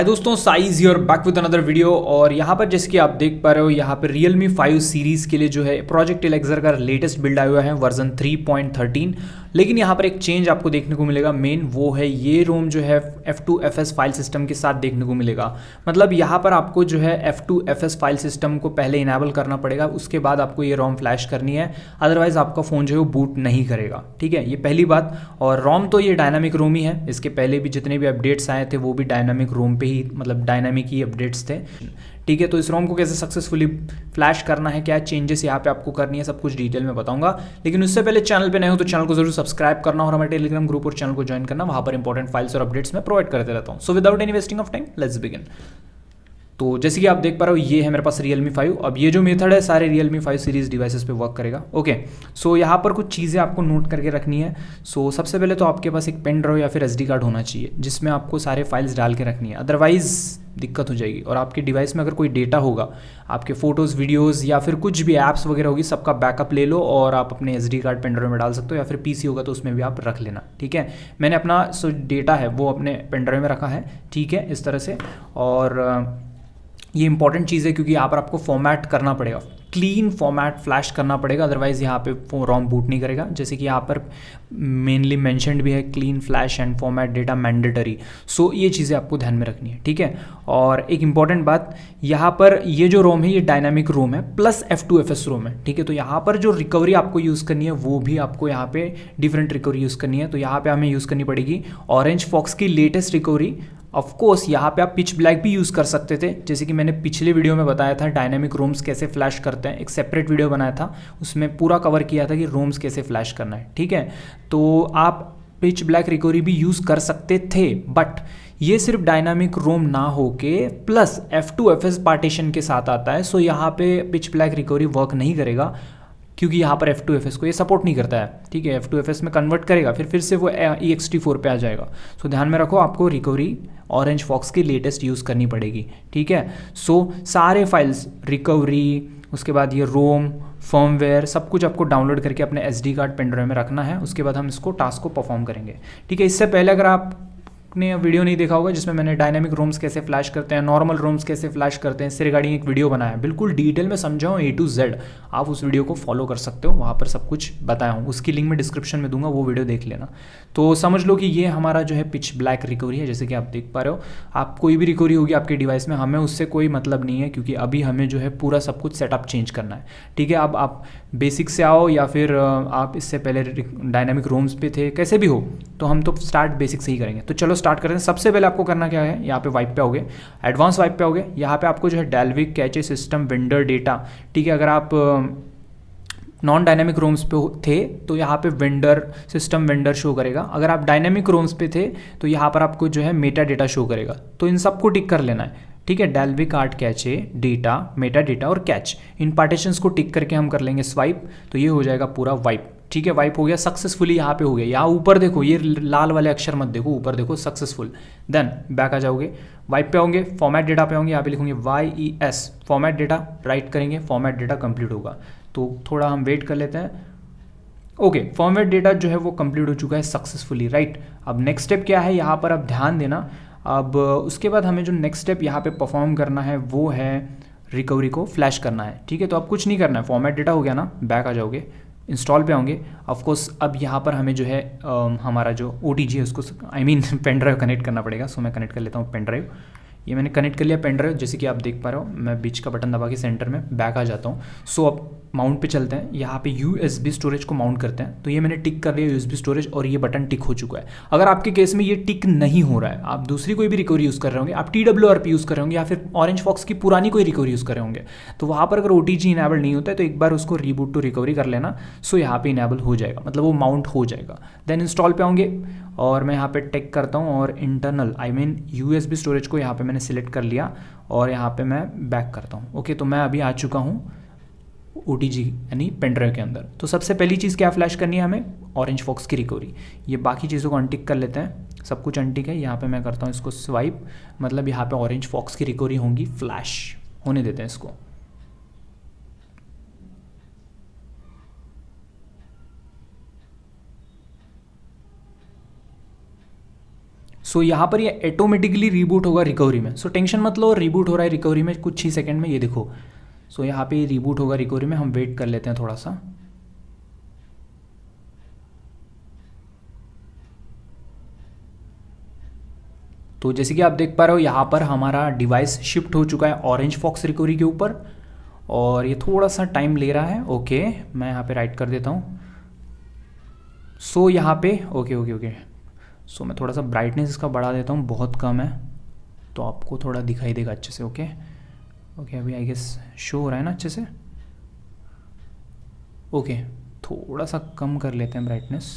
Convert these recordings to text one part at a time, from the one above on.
दोस्तों, size you're back with another video. और यहाँ पर जैसे कि आप देख पा रहे हो, यहाँ पर Realme 5 सीरीज़ के लिए जो है प्रोजेक्ट एलेक्सर का लेटेस्ट बिल्ड आया हुआ है वर्जन 3.13। लेकिन यहाँ पर एक चेंज आपको देखने को मिलेगा। मेन वो है ये रोम जो है F2FS फाइल सिस्टम के साथ देखने को मिलेगा। मतलब यहाँ पर आपको जो है F2FS फाइल सिस्टम को पहले इनेबल करना पड़ेगा, उसके बाद आपको ये रोम फ्लैश करनी है, अदरवाइज आपका फ़ोन जो है वो बूट नहीं करेगा। ठीक है, ये पहली बात। और रोम तो ये डायनामिक रोम ही है, इसके पहले भी जितने भी अपडेट्स आए थे वो भी डायनामिक रोम पे ही, मतलब डायनामिक ही अपडेट्स थे। ठीक है, तो इस रोम को कैसे सक्सेसफुली फ्लैश करना है, क्या चेंजेस यहाँ पे आपको करनी है, सब कुछ डिटेल में बताऊंगा। लेकिन उससे पहले चैनल पे नए हो तो चैनल को जरूर सब्सक्राइब करना और हमारे टेलीग्राम ग्रुप और चैनल को ज्वाइन करना, वहाँ पर इंपॉर्टेंट फाइल्स और अपडेट्स मैं प्रोवाइड करते रहता हूँ। So without any wasting of time, let's begin. तो जैसे कि आप देख पा रहे हो, ये है मेरे पास Realme 5। अब ये जो मेथड है सारे Realme 5 सीरीज़ डिवाइसेस पे वर्क करेगा। ओके, सो यहाँ पर कुछ चीज़ें आपको नोट करके रखनी है। सो सबसे पहले तो आपके पास एक पेन ड्राइव या फिर SD कार्ड होना चाहिए, जिसमें आपको सारे फाइल्स डाल के रखनी है, अदरवाइज़ दिक्कत हो जाएगी। और आपके डिवाइस में अगर कोई डेटा होगा, आपके फोटोज़, वीडियोज़ या फिर कुछ भी ऐप्स वगैरह होगी, सबका बैकअप ले लो और आप अपने SD कार्ड पेन ड्राइव में डाल सकते हो, या फिर PC होगा तो उसमें भी आप रख लेना। ठीक है, मैंने अपना डेटा है वो अपने पेन ड्राइव में रखा है। ठीक है, इस तरह से। और ये इंपॉर्टेंट चीज़ है क्योंकि यहाँ पर आपको फॉर्मेट करना पड़ेगा, क्लीन फॉर्मेट फ्लैश करना पड़ेगा, अदरवाइज़ यहाँ पे रोम बूट नहीं करेगा। जैसे कि यहाँ पर मेनली मेंशन्ड भी है, clean flash and format data mandatory. So ये चीज़ें आपको ध्यान में रखनी है। ठीक है, और एक इंपॉर्टेंट बात, यहाँ पर ये जो रोम है ये डायनामिक रोम है प्लस F2FS रोम है। ठीक है, तो यहाँ पर जो रिकवरी आपको यूज़ करनी है वो भी आपको यहाँ पे डिफरेंट रिकवरी यूज़ करनी है। तो यहाँ पे हमें यूज़ करनी पड़ेगी ऑरेंज फॉक्स की लेटेस्ट रिकवरी। ऑफ कोर्स यहाँ पे आप पिच ब्लैक भी यूज़ कर सकते थे, जैसे कि मैंने पिछले वीडियो में बताया था डायनामिक रोम्स कैसे फ्लैश करते हैं, एक सेपरेट वीडियो बनाया था, उसमें पूरा कवर किया था कि रोम्स कैसे फ्लैश करना है। ठीक है, तो आप पिच ब्लैक रिकवरी भी यूज़ कर सकते थे, बट ये सिर्फ डायनामिक रोम ना होके प्लस F2FS पार्टीशन के साथ आता है। सो यहाँ पे पिच ब्लैक रिकवरी वर्क नहीं करेगा, क्योंकि यहाँ पर F2FS को ये सपोर्ट नहीं करता है। ठीक है, F2FS में कन्वर्ट करेगा फिर से वो ext4 पे आ जाएगा। सो ध्यान में रखो, आपको रिकवरी ऑरेंज फॉक्स की लेटेस्ट यूज़ करनी पड़ेगी। ठीक है, सो सारे फाइल्स, रिकवरी, उसके बाद ये रोम, फर्मवेयर, सब कुछ आपको डाउनलोड करके अपने SD कार्ड पेन ड्राइव में रखना है। उसके बाद हम इसको टास्क को परफॉर्म करेंगे। ठीक है, इससे पहले अगर आप ने वीडियो नहीं देखा होगा जिसमें मैंने डायनामिक रोम्स कैसे फ्लैश करते हैं, नॉर्मल रोम्स कैसे फ्लैश करते हैं, इससे रिगार्डिंग एक वीडियो बनाया है, बिल्कुल डिटेल में समझाऊँ A to Z। आप उस वीडियो को फॉलो कर सकते हो, वहाँ पर सब कुछ बताया हूँ, उसकी लिंक मैं डिस्क्रिप्शन में दूंगा, वो वीडियो देख लेना। तो समझ लो कि ये हमारा जो है पिच ब्लैक रिकवरी है। जैसे कि आप देख पा रहे हो, आप कोई भी रिकवरी होगी आपके डिवाइस में, हमें उससे कोई मतलब नहीं है, क्योंकि अभी हमें जो है पूरा सब कुछ सेटअप चेंज करना है। ठीक है, अब आप बेसिक से आओ या फिर आप इससे पहले डायनामिक रोम्स पे थे, कैसे भी हो, तो हम तो स्टार्ट बेसिक से ही करेंगे। तो चलो स्टार्ट करते हैं। सबसे पहले आपको करना क्या है, यहाँ पे वाइप पे आओगे, एडवांस वाइप पे आओगे, यहाँ पे आपको जो है Dalvik cache system vendor data. ठीक है, अगर आप नॉन डायनेमिक रोम्स पे थे तो यहाँ पे वेंडर सिस्टम वेंडर शो करेगा। अगर आप डायनेमिक रोम्स पे थे तो यहाँ पर आपको जो है मेटा डेटा शो करेगा। तो इन सबको टिक कर लेना है। ठीक है, Dalvik ART cache, data, meta data और कैच, इन पार्टीशंस को टिक करके हम कर लेंगे स्वाइप। तो ये हो जाएगा पूरा वाइप। ठीक है, वाइप हो गया सक्सेसफुली, यहाँ पे हो गया। यहाँ ऊपर देखो, ये लाल वाले अक्षर मत देखो, ऊपर देखो सक्सेसफुल। देन बैक आ जाओगे, वाइप पे होंगे, फॉर्मेट डेटा पे होंगे, यहाँ पे लिखोगे YES फॉर्मेट डेटा, राइट करेंगे, फॉर्मेट डेटा कंप्लीट होगा। तो थोड़ा हम वेट कर लेते हैं। ओके, फॉर्मेट डेटा जो है वो कंप्लीट हो चुका है सक्सेसफुली, राइट। अब नेक्स्ट स्टेप क्या है, यहाँ पर आप ध्यान देना। अब उसके बाद हमें जो नेक्स्ट स्टेप यहाँ पे परफॉर्म करना है वो है रिकवरी को फ्लैश करना है। ठीक है, तो अब कुछ नहीं करना है, फॉर्मेट डेटा हो गया ना, बैक आ जाओगे, इंस्टॉल पे होंगे। ऑफकोर्स अब यहाँ पर हमें जो है हमारा जो OTG है उसको पेन ड्राइव कनेक्ट करना पड़ेगा। सो मैं कनेक्ट कर लेता हूँ पेन ड्राइव। ये मैंने कनेक्ट कर लिया पेन ड्राइव, जैसे कि आप देख पा रहे हो। मैं बीच का बटन दबा के सेंटर में बैक आ जाता हूँ। सो अब माउंट पे चलते हैं, यहाँ पे USB स्टोरेज को माउंट करते हैं। तो ये मैंने टिक कर लिया USB स्टोरेज, और ये बटन टिक हो चुका है। अगर आपके केस में ये टिक नहीं हो रहा है, आप दूसरी कोई भी रिकवरी यूज़ कर रहे होंगे, आप TWRP यूज़ कर रहे होंगे या फिर ऑरेंज फॉक्स की पुरानी कोई रिकवरी यूज़ कर रहे होंगे, तो वहाँ पर अगर OTG इनेबल नहीं होता है तो एक बार उसको रीबूट टू रिकवरी कर लेना। सो यहाँ पे इनेबल हो जाएगा, मतलब वो माउंट हो जाएगा। देन इंस्टॉल पे आऊँगे और मैं यहाँ पे टिक करता हूँ, और इंटरनल USB स्टोरेज को यहाँ पे मैंने सिलेक्ट कर लिया, और यहाँ पे मैं बैक करता हूँ। ओके, तो मैं अभी आ चुका हूँ OTG यानी पेन ड्राइव के अंदर। तो सबसे पहली चीज़ क्या फ्लैश करनी है हमें, ऑरेंज फॉक्स की रिकवरी। ये बाकी चीज़ों को अनटिक कर लेते हैं, सब कुछ अनटिक है। यहाँ पे मैं करता हूँ इसको स्वाइप, मतलब यहाँ पे ऑरेंज फॉक्स की रिकवरी होंगी, फ्लैश होने देते हैं इसको। सो यहाँ पर ये ऑटोमेटिकली रीबूट होगा रिकवरी में। सो टेंशन मत लो, रीबूट हो रहा है रिकवरी में कुछ ही सेकंड में, ये देखो। सो यहाँ पे रीबूट होगा रिकवरी में, हम वेट कर लेते हैं थोड़ा सा। तो जैसे कि आप देख पा रहे हो यहाँ पर हमारा डिवाइस शिफ्ट हो चुका है ऑरेंज फॉक्स रिकवरी के ऊपर, और ये थोड़ा सा टाइम ले रहा है। ओके, मैं यहाँ पे राइट कर देता हूँ। सो यहाँ पे ओके। सो मैं थोड़ा सा ब्राइटनेस इसका बढ़ा देता हूँ, बहुत कम है तो आपको थोड़ा दिखाई देगा अच्छे से। ओके, अभी आई गेस शो हो रहा है ना अच्छे से। ओके, थोड़ा सा कम कर लेते हैं ब्राइटनेस।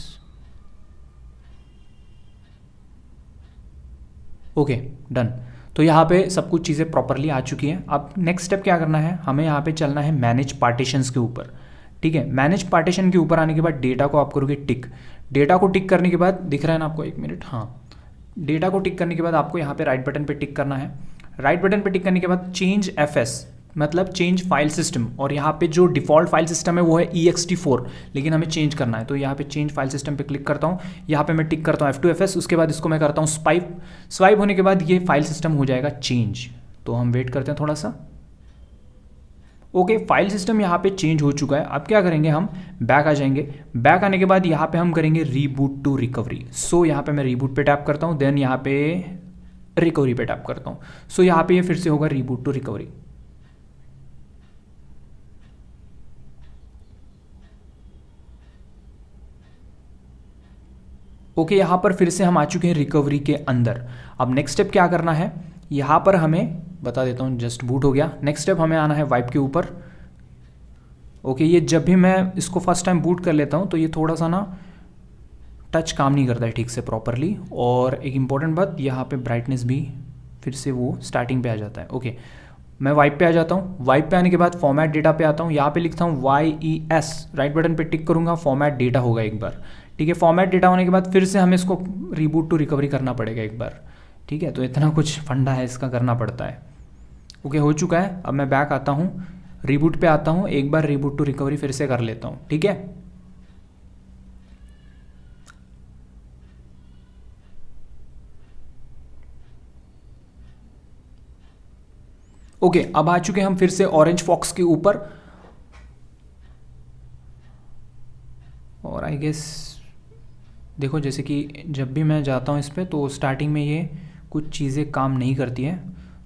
Okay, done. तो यहाँ पे सब कुछ चीज़ें प्रॉपरली आ चुकी हैं। अब नेक्स्ट स्टेप क्या करना है, हमें यहाँ पे चलना है मैनेज पार्टीशंस के ऊपर। ठीक है, मैनेज पार्टीशन के ऊपर आने के बाद डेटा को आप करोगे टिक। डेटा को टिक करने के बाद दिख रहा है ना आपको, एक मिनट, हाँ। डेटा को टिक करने के बाद आपको यहाँ पे राइट बटन पे टिक करना है। राइट बटन पे टिक करने के बाद चेंज एफएस मतलब चेंज फाइल सिस्टम, और यहाँ पे जो डिफ़ॉल्ट फाइल सिस्टम है वो है ext4, लेकिन हमें चेंज करना है। तो यहाँ पे चेंज फाइल सिस्टम पे क्लिक करता हूँ, यहाँ पे मैं टिक करता हूँ F2FS, उसके बाद इसको मैं करता हूँ स्वाइप होने के बाद ये फाइल सिस्टम हो जाएगा चेंज। तो हम वेट करते हैं थोड़ा सा। ओके, फाइल सिस्टम यहाँ पे चेंज हो चुका है। अब क्या करेंगे, हम बैक आ जाएंगे। बैक आने के बाद यहाँ पे हम करेंगे रीबूट टू रिकवरी। सो यहाँ पे मैं रीबूट पे टैप करता हूँ, देन यहाँ पे रिकवरी पे टैप करता हूँ। सो यहाँ पे ये फिर से होगा रीबूट टू रिकवरी। ओके, यहाँ पर फिर से हम आ चुके हैं रिकवरी के अंदर। अब नेक्स्ट स्टेप क्या करना है, यहाँ पर हमें बता देता हूँ, जस्ट बूट हो गया। नेक्स्ट स्टेप हमें आना है वाइप के ऊपर। ओके, ये जब भी मैं इसको फर्स्ट टाइम बूट कर लेता हूँ तो ये थोड़ा सा ना टच काम नहीं करता है ठीक से प्रॉपरली। और एक इम्पॉर्टेंट बात, यहाँ पे ब्राइटनेस भी फिर से वो स्टार्टिंग पे आ जाता है। ओके, मैं वाइप पे आ जाता हूँ। वाइप पे आने के बाद फॉर्मेट डेटा पे आता हूँ, यहाँ पे लिखता हूँ YES, राइट बटन पे टिक करूँगा, फॉर्मेट डेटा होगा एक बार। ठीक है, फॉर्मेट डेटा होने के बाद फिर से हमें इसको रीबूट टू रिकवरी करना पड़ेगा एक बार। ठीक है, तो इतना कुछ फंडा है इसका, करना पड़ता है। ओके, हो चुका है। अब मैं बैक आता हूँ, रीबूट पे आता हूँ, एक बार रीबूट टू रिकवरी फिर से कर लेता हूँ। ठीक है, ओके, अब आ चुके हम फिर से ऑरेंज फॉक्स के ऊपर। और आई गेस देखो, जैसे कि जब भी मैं जाता हूँ इस पर तो स्टार्टिंग में ये कुछ चीज़ें काम नहीं करती हैं,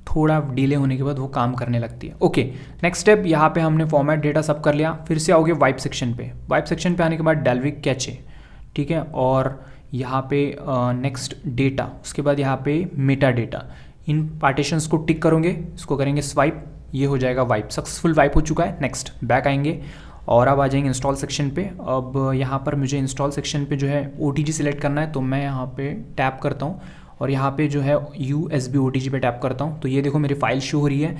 थोड़ा डिले होने के बाद वो काम करने लगती है। ओके, नेक्स्ट स्टेप, यहाँ पे हमने फॉर्मेट डेटा सब कर लिया। फिर से आओगे वाइप सेक्शन पे। वाइप सेक्शन पे आने के बाद डेल्विक कैचे, ठीक है, और यहाँ पे नेक्स्ट डेटा, उसके बाद यहाँ पे मेटा डेटा। इन पार्टीशंस को टिक करोगे, इसको करेंगे स्वाइप, ये हो जाएगा वाइप, सक्सेसफुल वाइप हो चुका है। नेक्स्ट बैक आएंगे और अब आ जाएंगे इंस्टॉल सेक्शन पे। अब यहाँ पर मुझे इंस्टॉल सेक्शन पे जो है OTG सिलेक्ट करना है, तो मैं यहाँ पे टैप करता हूँ और यहाँ पे जो है USB OTG पे टैप करता हूँ। तो ये देखो मेरी फाइल शो हो रही है,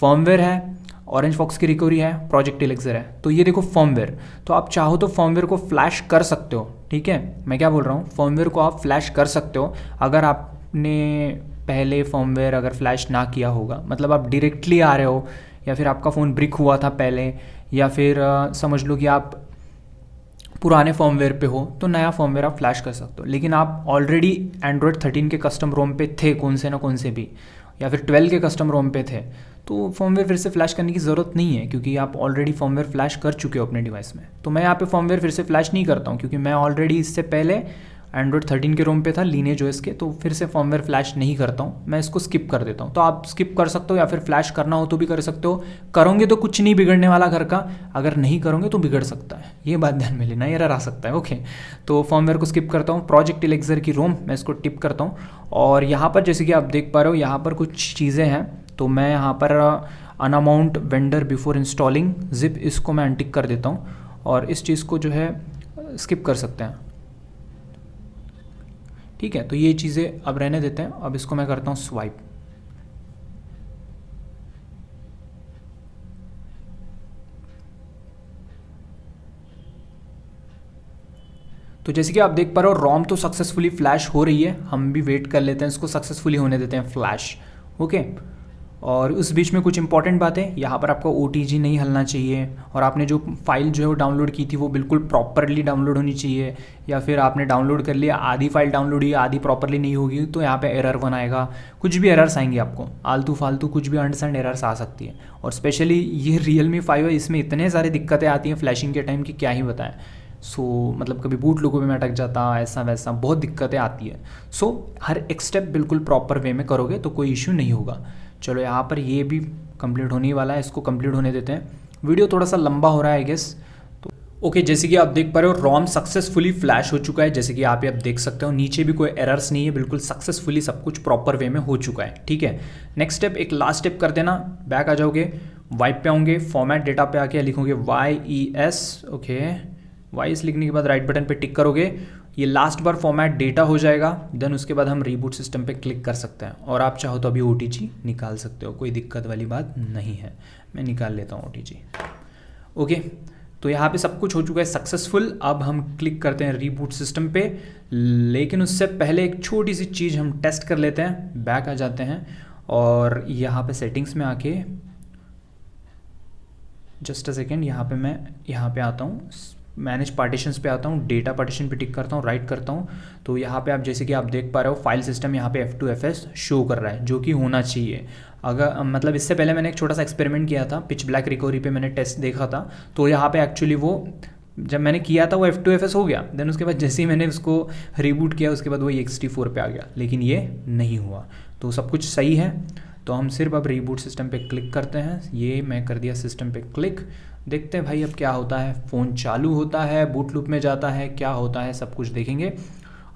फर्मवेयर है, ऑरेंज फॉक्स की रिकवरी है, प्रोजेक्ट एलेक्सर है। तो ये देखो फर्मवेयर, तो आप चाहो तो फर्मवेयर को फ्लैश कर सकते हो। ठीक है, मैं क्या बोल रहा हूँ, फर्मवेयर को आप फ्लैश कर सकते हो अगर आपने पहले फर्मवेयर अगर फ्लैश ना किया होगा, मतलब आप डायरेक्टली आ रहे हो या फिर आपका फ़ोन ब्रिक हुआ था पहले, या फिर समझ लो कि आप पुराने फर्मवेयर पे हो, तो नया फर्मवेयर आप फ्लैश कर सकते हो। लेकिन आप ऑलरेडी एंड्रॉयड 13 के कस्टम रोम पे थे कौन से ना कौन से भी, या फिर 12 के कस्टम रोम पे थे, तो फर्मवेयर फिर से फ्लैश करने की ज़रूरत नहीं है, क्योंकि आप ऑलरेडी फर्मवेयर फ्लैश कर चुके हो अपने डिवाइस में। तो मैं यहाँ पे फर्मवेयर फिर से फ्लैश नहीं करता हूँ, क्योंकि मैं ऑलरेडी इससे पहले एंड्रॉयड 13 के रोम पे था, लीनेज ओएस के, तो फिर से फर्मवेयर फ्लैश नहीं करता हूँ, मैं इसको स्किप कर देता हूँ। तो आप स्किप कर सकते हो, या फिर फ्लैश करना हो तो भी कर सकते हो। करोगे तो कुछ नहीं बिगड़ने वाला घर का, अगर नहीं करोगे तो बिगड़ सकता है, ये बात ध्यान में लेना, एरर आ सकता है। ओके, तो फर्मवेयर को स्किप करता हूँ। प्रोजेक्ट एलेक्सर की रोम मैं इसको टिप करता हूँ, और यहाँ पर जैसे कि आप देख पा रहे हो यहाँ पर कुछ चीज़ें हैं, तो मैं यहाँ पर अनअमाउंट वेंडर बिफोर इंस्टॉलिंग जिप, इसको मैं अनटिक कर देता हूँ, और इस चीज़ को जो है स्किप कर सकते हैं। ठीक है, तो ये चीज़ें अब रहने देते हैं। अब इसको मैं करता हूँ स्वाइप। तो जैसे कि आप देख पा रहे हो रोम तो सक्सेसफुली फ्लैश हो रही है, हम भी वेट कर लेते हैं, इसको सक्सेसफुली होने देते हैं फ्लैश। ओके, और उस बीच में कुछ इंपॉर्टेंट बातें, यहाँ पर आपका OTG नहीं हिलना चाहिए, और आपने जो फाइल जो है वो डाउनलोड की थी वो बिल्कुल प्रॉपरली डाउनलोड होनी चाहिए, या फिर आपने डाउनलोड कर लिया आधी फाइल डाउनलोड हुई आधी प्रॉपरली नहीं होगी तो यहाँ पे एरर वन आएगा, कुछ भी एरर्स आएंगे आपको, आलतू फालतू कुछ भी अंडरस्टैंड एरर्स आ सकती है। और स्पेशली ये Realme 5 है, इसमें इतने सारी दिक्कतें आती हैं फ्लैशिंग के टाइम की क्या ही बताएं। मतलब कभी बूट लोगों में अटक जाता, ऐसा वैसा बहुत दिक्कतें आती है। हर एक स्टेप बिल्कुल प्रॉपर वे में करोगे तो कोई इश्यू नहीं होगा। चलो यहाँ पर ये भी कंप्लीट होने वाला है, इसको कंप्लीट होने देते हैं। वीडियो थोड़ा सा लंबा हो रहा है आई गेस। तो ओके, जैसे कि आप देख पा रहे हो रोम सक्सेसफुली फ्लैश हो चुका है। जैसे कि आप देख सकते हो नीचे भी कोई एरर्स नहीं है, बिल्कुल सक्सेसफुली सब कुछ प्रॉपर वे में हो चुका है। ठीक है, नेक्स्ट स्टेप एक लास्ट स्टेप कर देना, बैक आ जाओगे, वाइप पे आऊँगे, फॉर्मेट डेटा पे आके लिखोगे YES। ओके, YES लिखने के बाद राइट बटन पे टिक करोगे, ये लास्ट बार फॉर्मेट डेटा हो जाएगा। देन उसके बाद हम रीबूट सिस्टम पे क्लिक कर सकते हैं, और आप चाहो तो अभी OTG निकाल सकते हो, कोई दिक्कत वाली बात नहीं है। मैं निकाल लेता हूँ OTG। ओके, तो यहाँ पे सब कुछ हो चुका है सक्सेसफुल। अब हम क्लिक करते हैं रीबूट सिस्टम पे, लेकिन उससे पहले एक छोटी सी चीज़ हम टेस्ट कर लेते हैं। बैक आ जाते हैं और यहाँ पे सेटिंग्स में आके जस्ट अ सेकेंड, यहाँ पे आता हूँ, मैनेज पार्टीशंस पे आता हूँ, डेटा पार्टीशन पे टिक करता हूँ, राइट करता हूँ। तो यहाँ पे आप जैसे कि आप देख पा रहे हो फाइल सिस्टम यहाँ पे F2FS शो कर रहा है, जो कि होना चाहिए। अगर मतलब इससे पहले मैंने एक छोटा सा एक्सपेरिमेंट किया था, पिच ब्लैक रिकवरी पे मैंने टेस्ट देखा था, तो यहाँ पे एक्चुअली वो जब मैंने किया था वो F2FS हो गया। देन उसके बाद जैसे ही मैंने उसको रीबूट किया उसके बाद वो XT4 पे आ गया, लेकिन ये नहीं हुआ। तो सब कुछ सही है, तो हम सिर्फ अब रीबूट सिस्टम पे क्लिक करते हैं। ये मैं कर दिया सिस्टम पे क्लिक, देखते हैं भाई अब क्या होता है। फ़ोन चालू होता है, बूट लूप में जाता है, क्या होता है सब कुछ देखेंगे।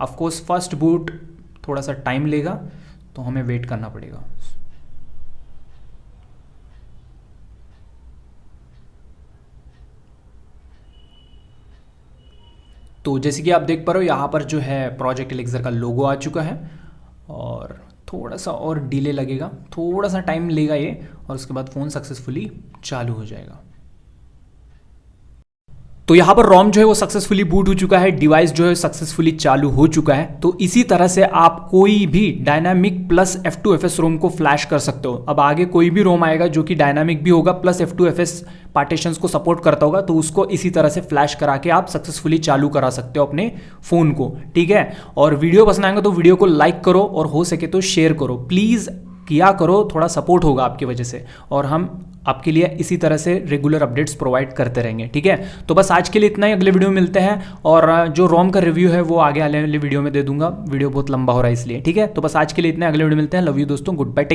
ऑफ कोर्स फर्स्ट बूट थोड़ा सा टाइम लेगा, तो हमें वेट करना पड़ेगा। तो जैसे कि आप देख पा रहे हो यहाँ पर जो है प्रोजेक्ट एलेक्सर का लोगो आ चुका है, और थोड़ा सा और डिले लगेगा, थोड़ा सा टाइम लेगा ये, और उसके बाद फ़ोन सक्सेसफुली चालू हो जाएगा। तो यहाँ पर रोम जो है वो सक्सेसफुली बूट हो चुका है, डिवाइस जो है सक्सेसफुली चालू हो चुका है। तो इसी तरह से आप कोई भी डायनामिक प्लस F2FS रोम को फ्लैश कर सकते हो। अब आगे कोई भी रोम आएगा जो कि डायनामिक भी होगा प्लस F2FS पार्टीशंस को सपोर्ट करता होगा, तो उसको इसी तरह से फ्लैश करा के आप सक्सेसफुली चालू करा सकते हो अपने फ़ोन को। ठीक है, और वीडियो पसंद आएगा तो वीडियो को लाइक करो, और हो सके तो शेयर करो, प्लीज़ किया करो, थोड़ा सपोर्ट होगा आपकी वजह से, और हम आपके लिए इसी तरह से रेगुलर अपडेट्स प्रोवाइड करते रहेंगे। ठीक है, तो बस आज के लिए इतना ही, अगले वीडियो में मिलते हैं। और जो रोम का रिव्यू है वो आगे आने वाले वीडियो में दे दूंगा, वीडियो बहुत लंबा हो रहा है इसलिए। ठीक है, तो बस आज के लिए इतना, अगले वीडियो मिलते हैं। लव यू दोस्तों, गुड बाय, टेक।